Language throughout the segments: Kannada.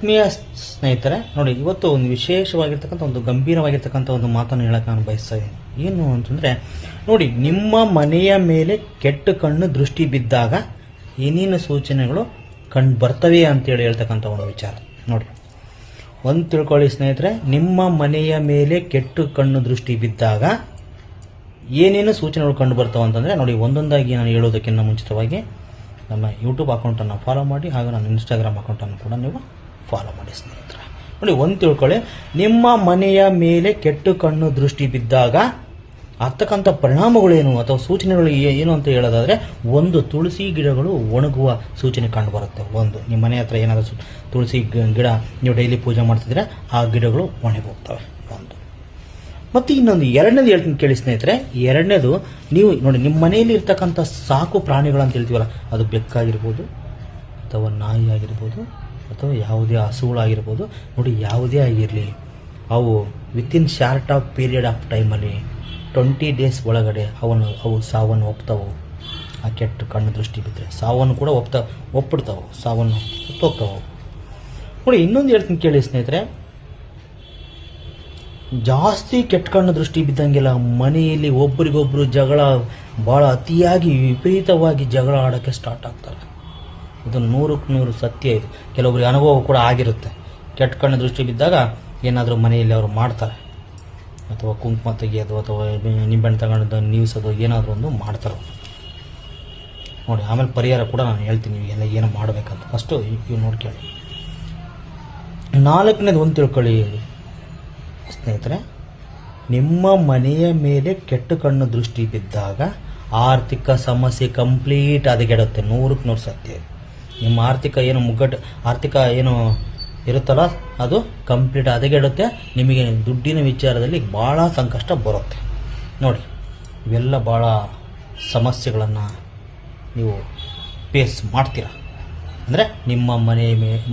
ಆತ್ಮೀಯ ಸ್ನೇಹಿತರೆ, ನೋಡಿ ಇವತ್ತು ಒಂದು ವಿಶೇಷವಾಗಿರ್ತಕ್ಕಂಥ ಒಂದು ಗಂಭೀರವಾಗಿರ್ತಕ್ಕಂಥ ಒಂದು ಮಾತನ್ನು ಹೇಳಕ್ಕೆ ನಾನು ಬಯಸ್ತಾ ಇದ್ದೀನಿ. ಏನು ಅಂತಂದರೆ, ನೋಡಿ ನಿಮ್ಮ ಮನೆಯ ಮೇಲೆ ಕೆಟ್ಟ ಕಣ್ಣು ದೃಷ್ಟಿ ಬಿದ್ದಾಗ ಏನೇನು ಸೂಚನೆಗಳು ಕಂಡು ಬರ್ತವೆ ಅಂತೇಳಿ ಹೇಳ್ತಕ್ಕಂಥ ಒಂದು ವಿಚಾರ. ನೋಡಿ, ಒಂದು ತಿಳ್ಕೊಳ್ಳಿ ಸ್ನೇಹಿತರೆ, ನಿಮ್ಮ ಮನೆಯ ಮೇಲೆ ಕೆಟ್ಟ ಕಣ್ಣು ದೃಷ್ಟಿ ಬಿದ್ದಾಗ ಏನೇನು ಸೂಚನೆಗಳು ಕಂಡು ಬರ್ತಾವೆ ಅಂತಂದರೆ, ನೋಡಿ ಒಂದೊಂದಾಗಿ ನಾನು ಹೇಳೋದಕ್ಕಿಂತ ಮುಂಚಿತವಾಗಿ ನಮ್ಮ ಯೂಟ್ಯೂಬ್ ಅಕೌಂಟನ್ನು ಫಾಲೋ ಮಾಡಿ, ಹಾಗೂ ನನ್ನ ಇನ್ಸ್ಟಾಗ್ರಾಮ್ ಅಕೌಂಟನ್ನು ಕೂಡ ನೀವು ಫಾಲೋ ಮಾಡಿ ಸ್ನೇಹಿತರೆ. ನೋಡಿ, ಒಂದು ತಿಳ್ಕೊಳ್ಳಿ, ನಿಮ್ಮ ಮನೆಯ ಮೇಲೆ ಕೆಟ್ಟ ಕಣ್ಣು ದೃಷ್ಟಿ ಬಿದ್ದಾಗ ಆಗ್ತಕ್ಕಂಥ ಪರಿಣಾಮಗಳೇನು ಅಥವಾ ಸೂಚನೆಗಳು ಏನು ಅಂತ ಹೇಳೋದಾದರೆ, ಒಂದು ತುಳಸಿ ಗಿಡಗಳು ಒಣಗುವ ಸೂಚನೆ ಕಂಡು ಬರುತ್ತೆ. ಒಂದು ನಿಮ್ಮ ಮನೆ ಹತ್ರ ಏನಾದರೂ ತುಳಸಿ ಗಿಡ ನೀವು ಡೈಲಿ ಪೂಜೆ ಮಾಡ್ತಿದ್ರೆ ಆ ಗಿಡಗಳು ಒಣಗಿ ಹೋಗ್ತವೆ. ಒಂದು ಮತ್ತು ಇನ್ನೊಂದು ಎರಡನೇದು ಹೇಳ್ತೀನಿ ಕೇಳಿ ಸ್ನೇಹಿತರೆ. ಎರಡನೇದು, ನೀವು ನೋಡಿ ನಿಮ್ಮ ಮನೆಯಲ್ಲಿ ಇರ್ತಕ್ಕಂಥ ಸಾಕು ಪ್ರಾಣಿಗಳಂತ ಹೇಳ್ತೀವಲ್ಲ, ಅದು ಬೆಕ್ಕಾಗಿರ್ಬೋದು ಅಥವಾ ನಾಯಿ ಆಗಿರ್ಬೋದು ಅಥವಾ ಯಾವುದೇ ಹಸುಗಳಾಗಿರ್ಬೋದು. ನೋಡಿ, ಯಾವುದೇ ಆಗಿರಲಿ, ಅವು within short of period of ಟೈಮಲ್ಲಿ 20 ಡೇಸ್ ಒಳಗಡೆ ಅವು ಸಾವನ್ನು ಒಪ್ತಾವೆ. ಆ ಕೆಟ್ಟ ಕಣ್ಣು ದೃಷ್ಟಿ ಬಿದ್ದರೆ ಸಾವನ್ನು ಕೂಡ ಒಪ್ಪಿಡ್ತಾವೆ, ಸಾವನ್ನು ಒಪ್ಪೋಗ್ತಾವೆ. ನೋಡಿ, ಇನ್ನೊಂದು ಹೇಳ್ತೀನಿ ಕೇಳಿ ಸ್ನೇಹಿತರೆ, ಜಾಸ್ತಿ ಕೆಟ್ಟ ಕಣ್ಣು ದೃಷ್ಟಿ ಬಿದ್ದಂಗೆಲ್ಲ ಮನೆಯಲ್ಲಿ ಒಬ್ಬರಿಗೊಬ್ಬರು ಜಗಳ ಭಾಳ ಅತಿಯಾಗಿ ವಿಪರೀತವಾಗಿ ಜಗಳ ಆಡೋಕ್ಕೆ ಸ್ಟಾರ್ಟ್ ಆಗ್ತಾರೆ. ಇದು 100ಕ್ಕೆ 100 ಸತ್ಯ. ಇದು ಕೆಲವೊಬ್ಬರಿಗೆ ಅನುಭವ ಕೂಡ ಆಗಿರುತ್ತೆ. ಕೆಟ್ಟ ಕಣ್ಣು ದೃಷ್ಟಿ ಬಿದ್ದಾಗ ಏನಾದರೂ ಮನೆಯಲ್ಲಿ ಅವರು ಮಾಡ್ತಾರೆ, ಅಥವಾ ಕುಂಕುಮ ತೆಗೆಯೋದು ಅಥವಾ ನಿಂಬೆಹಣ್ಣು ತಗೊಂಡು ನೀವಿಸೋದು, ಏನಾದರೂ ಒಂದು ಮಾಡ್ತಾರೆ. ನೋಡಿ, ಆಮೇಲೆ ಪರಿಹಾರ ಕೂಡ ನಾನು ಹೇಳ್ತೀನಿ ಎಲ್ಲ ಏನು ಮಾಡಬೇಕಂತ. ಫಸ್ಟು ಇವು ನೋಡ್ಕೊಳ್ಳಿ. 4ನೇದು ಒಂದು ತಿಳ್ಕೊಳ್ಳಿ ಸ್ನೇಹಿತರೆ, ನಿಮ್ಮ ಮನೆಯ ಮೇಲೆ ಕೆಟ್ಟ ಕಣ್ಣು ದೃಷ್ಟಿ ಬಿದ್ದಾಗ ಆರ್ಥಿಕ ಸಮಸ್ಯೆ ಕಂಪ್ಲೀಟ್ ಹದಗೆಡುತ್ತೆ. 100ಕ್ಕೆ 100 ಸತ್ಯ. ನಿಮ್ಮ ಆರ್ಥಿಕ ಏನು ಇರುತ್ತಲ್ಲ, ಅದು ಕಂಪ್ಲೀಟ್ ಹದಗೆಡುತ್ತೆ. ನಿಮಗೆ ದುಡ್ಡಿನ ವಿಚಾರದಲ್ಲಿ ಭಾಳ ಸಂಕಷ್ಟ ಬರುತ್ತೆ. ನೋಡಿ, ಇವೆಲ್ಲ ಭಾಳ ಸಮಸ್ಯೆಗಳನ್ನು ನೀವು ಫೇಸ್ ಮಾಡ್ತೀರ. ಅಂದರೆ ನಿಮ್ಮ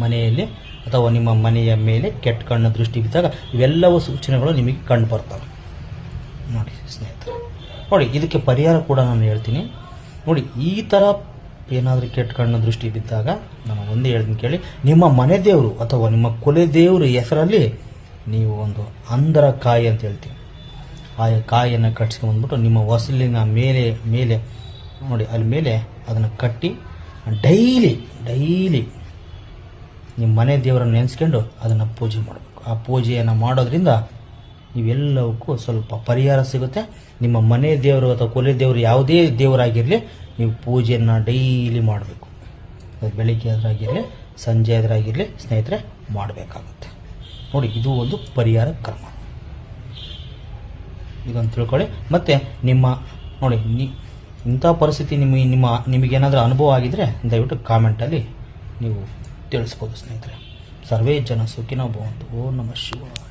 ಮನೆಯಲ್ಲಿ ಅಥವಾ ನಿಮ್ಮ ಮನೆಯ ಮೇಲೆ ಕೆಟ್ಟ ಕಣ್ಣು ದೃಷ್ಟಿ ಬಿದ್ದಾಗ ಇವೆಲ್ಲವೂ ಸೂಚನೆಗಳು ನಿಮಗೆ ಕಂಡು ಬರ್ತವೆ. ನೋಡಿ ಸ್ನೇಹಿತರೆ, ನೋಡಿ ಇದಕ್ಕೆ ಪರಿಹಾರ ಕೂಡ ನಾನು ಹೇಳ್ತೀನಿ. ನೋಡಿ, ಈ ಥರ ಏನಾದರೂ ಕೆಟ್ಟ ಕಣ್ಣು ದೃಷ್ಟಿ ಬಿದ್ದಾಗ ನಾನು ಒಂದೇ ಹೇಳ್ತೀನಿ ಕೇಳಿ. ನಿಮ್ಮ ಮನೆ ದೇವರು ಅಥವಾ ನಿಮ್ಮ ಕೊಲೆ ದೇವರು ಹೆಸರಲ್ಲಿ ನೀವು ಒಂದು ಅಂದರ ಕಾಯಿ ಅಂತ ಹೇಳ್ತೀವಿ. ಆ ಕಾಯಿಯನ್ನು ಕಟ್ಸ್ಕೊಂಡ್ಬಂದ್ಬಿಟ್ಟು ನಿಮ್ಮ ಹೊಸಲಿನ ಮೇಲೆ ನೋಡಿ, ಅಲ್ಲಿ ಮೇಲೆ ಅದನ್ನು ಕಟ್ಟಿ ಡೈಲಿ ನಿಮ್ಮ ಮನೆ ದೇವರನ್ನು ನೆನೆಸ್ಕೊಂಡು ಅದನ್ನು ಪೂಜೆ ಮಾಡಬೇಕು. ಆ ಪೂಜೆಯನ್ನು ಮಾಡೋದ್ರಿಂದ ಇವೆಲ್ಲವಕ್ಕೂ ಸ್ವಲ್ಪ ಪರಿಹಾರ ಸಿಗುತ್ತೆ. ನಿಮ್ಮ ಮನೆ ದೇವರು ಅಥವಾ ಕೊಲೆ ದೇವರು ಯಾವುದೇ ದೇವರಾಗಿರಲಿ, ನೀವು ಪೂಜೆಯನ್ನು ಡೈಲಿ ಮಾಡಬೇಕು. ಅದು ಬೆಳಿಗ್ಗೆ ಆದ್ರಾಗಿರಲಿ, ಸಂಜೆ ಆದ್ರಾಗಿರಲಿ ಸ್ನೇಹಿತರೆ ಮಾಡಬೇಕಾಗುತ್ತೆ. ನೋಡಿ, ಇದು ಒಂದು ಪರಿಹಾರ ಕ್ರಮ. ಇದನ್ನು ತಿಳ್ಕೊಳ್ಳಿ. ಮತ್ತು ನೋಡಿ, ಇಂಥ ಪರಿಸ್ಥಿತಿ ನಿಮಗೇನಾದರೂ ಅನುಭವ ಆಗಿದ್ದರೆ ದಯವಿಟ್ಟು ಕಾಮೆಂಟಲ್ಲಿ ನೀವು ತಿಳಿಸ್ಬೋದು ಸ್ನೇಹಿತರೆ. ಸರ್ವೇ ಜನ ಸುಖಿನೋ ಭವಂತು. ಓಂ ನಮಃ ಶಿವಾಯ.